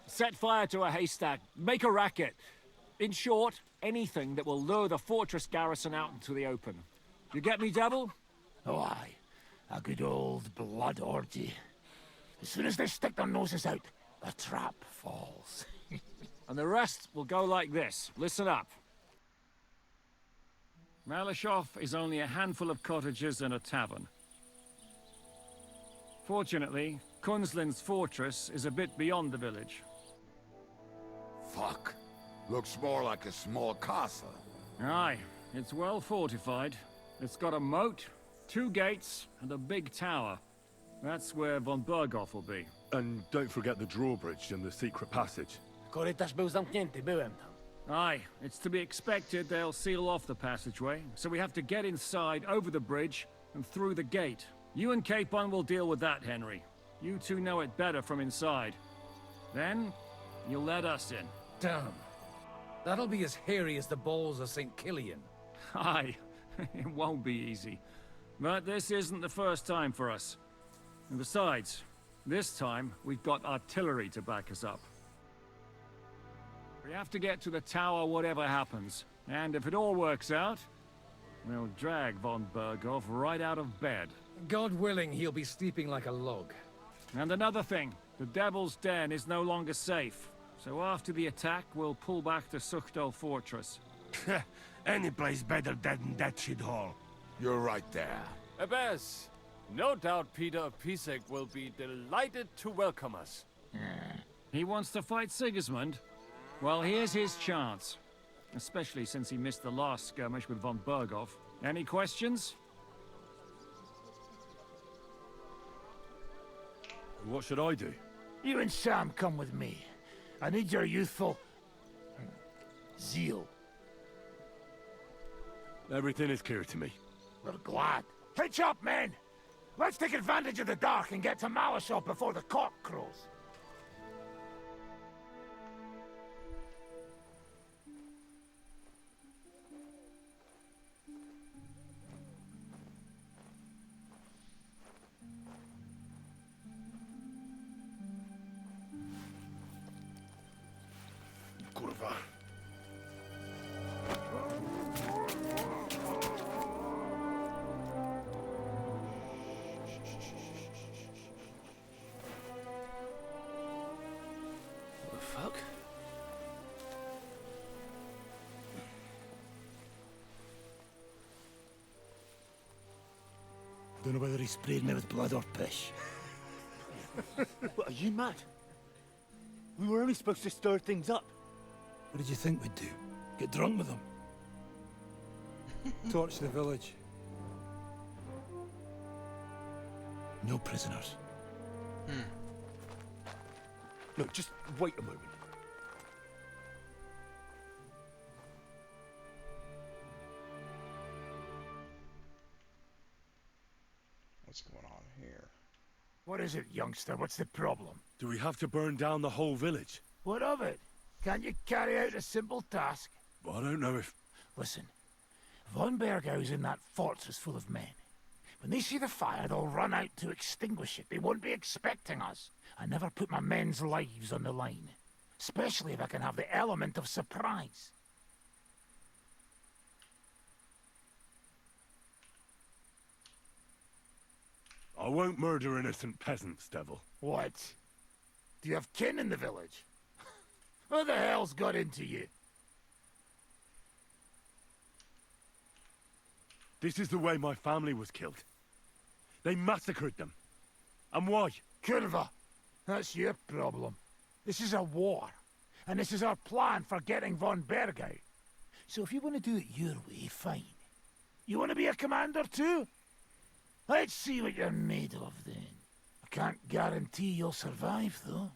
Set fire to a haystack, make a racket. In short, anything that will lure the fortress garrison out into the open. You get me, Devil? Oh, aye. A good old blood orgy. As soon as they stick their noses out, the trap falls. And the rest will go like this. Listen up. Malashov is only a handful of cottages and a tavern. Fortunately, Kunzlin's fortress is a bit beyond the village. Fuck. Looks more like a small castle. Aye, it's well fortified. It's got a moat, 2 gates, and a big tower. That's where von Berghoff will be. And don't forget the drawbridge and the secret passage. Korytarz był zamknięty, byłem tam. Aye, it's to be expected they'll seal off the passageway, so we have to get inside, over the bridge, and through the gate. You and Capon will deal with that, Henry. You two know it better from inside. Then, you'll let us in. Damn. That'll be as hairy as the balls of St. Killian. Aye, it won't be easy. But this isn't the first time for us. And besides, this time, we've got artillery to back us up. We have to get to the tower whatever happens. And if it all works out, we'll drag von Berghoff right out of bed. God willing, he'll be sleeping like a log. And another thing, the Devil's Den is no longer safe. So after the attack, we'll pull back to Suchto Fortress. Any place better than that shithole. You're right there. Abbas, no doubt Peter of Pisek will be delighted to welcome us. He wants to fight Sigismund? Well, here's his chance. Especially since he missed the last skirmish with von Berghoff. Any questions? What should I do? You and Sam come with me. I need your youthful... zeal. Everything is clear to me. We're glad. Hitch up, men! Let's take advantage of the dark and get to Malashov before the cock crows. Kurwa. What the fuck? Don't know whether he sprayed me with blood or piss. What, are you mad? We were only supposed to stir things up. What did you think we'd do? Get drunk with them? Torch the village. No prisoners. No, just wait a moment. What's going on here? What is it, youngster? What's the problem? Do we have to burn down the whole village? What of it? Can't you carry out a simple task? Well, I don't know if... Listen, von Berghau's in that fortress full of men. When they see the fire, they'll run out to extinguish it. They won't be expecting us. I never put my men's lives on the line. Especially if I can have the element of surprise. I won't murder innocent peasants, Devil. What? Do you have kin in the village? What the hell's got into you? This is the way my family was killed. They massacred them. And why? Kurva, that's your problem. This is a war. And this is our plan for getting von Bergau. So if you want to do it your way, fine. You want to be a commander too? Let's see what you're made of then. I can't guarantee you'll survive, though.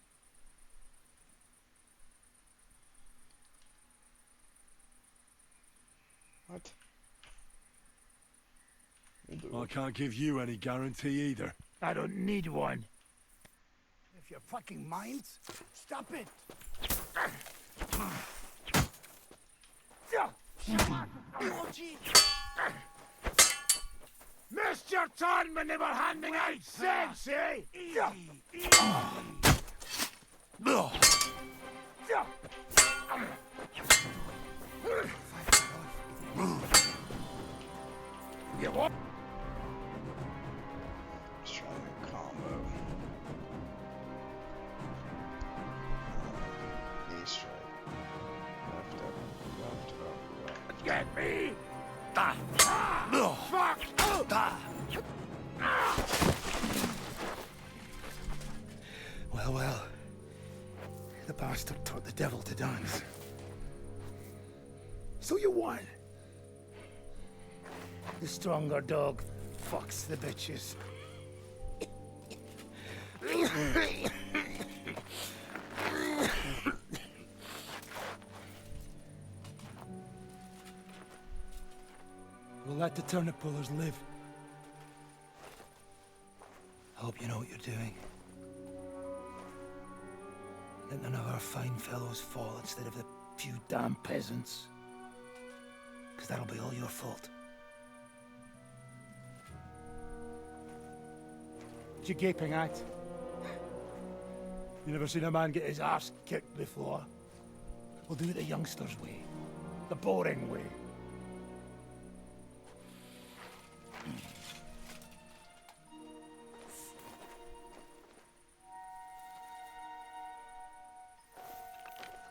What? I can't give you any guarantee either. I don't need one. If your fucking minds, stop it. Missed your turn when they were handing out sense, eh? Easy. Well, well. The bastard taught the devil to dance. So you won. The stronger dog fucks the bitches. We'll let the turnip pullers live. I hope you know what you're doing. Let none of our fine fellows fall instead of the few damn peasants. Because that'll be all your fault. What you gaping at? You never seen a man get his arse kicked before? We'll do it the youngsters' way. The boring way.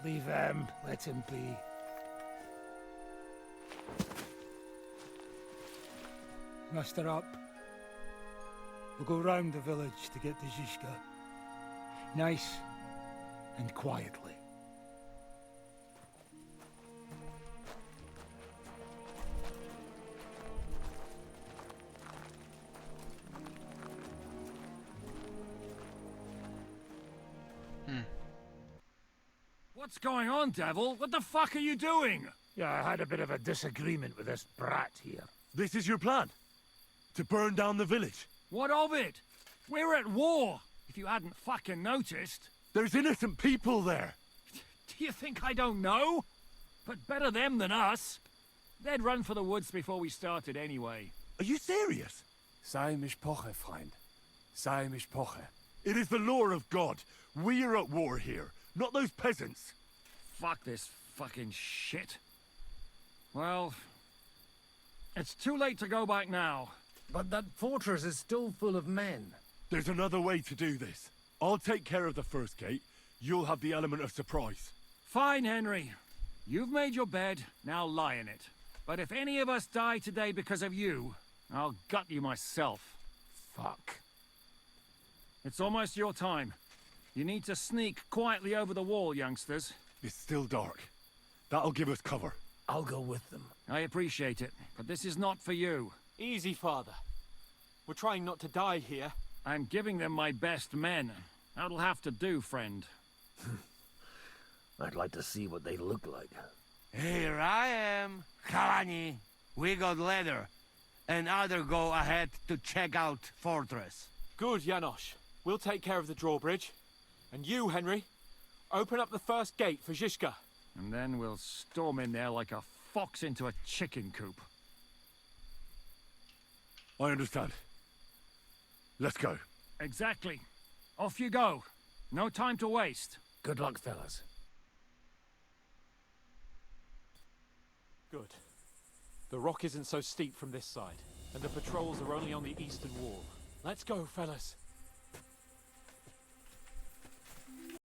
Leave him. Let him be. Muster up. We'll go round the village to get to Zizka. Nice and quietly. What's going on, Devil? What the fuck are you doing? Yeah, I had a bit of a disagreement with this brat here. This is your plan? To burn down the village? What of it? We're at war, if you hadn't fucking noticed. There's innocent people there. Do you think I don't know? But better them than us. They'd run for the woods before we started anyway. Are you serious? Sei Mishpoche, Freund. Sei Mishpoche. It is the law of God. We are at war here, not those peasants. Fuck this fucking shit. Well, it's too late to go back now. But that fortress is still full of men. There's another way to do this. I'll take care of the first gate. You'll have the element of surprise. Fine, Henry. You've made your bed, now lie in it. But if any of us die today because of you, I'll gut you myself. Fuck. It's almost your time. You need to sneak quietly over the wall, youngsters. It's still dark. That'll give us cover. I'll go with them. I appreciate it, but this is not for you. Easy, Father. We're trying not to die here. I'm giving them my best men. That'll have to do, friend. I'd like to see what they look like. Here I am, Kalani. We got leather, and other go ahead to check out fortress. Good, Janosch. We'll take care of the drawbridge. And you, Henry, open up the first gate for Zizka. And then we'll storm in there like a fox into a chicken coop. I understand. Let's go. Exactly. Off you go. No time to waste. Good luck, fellas. Good. The rock isn't so steep from this side, and the patrols are only on the eastern wall. Let's go, fellas.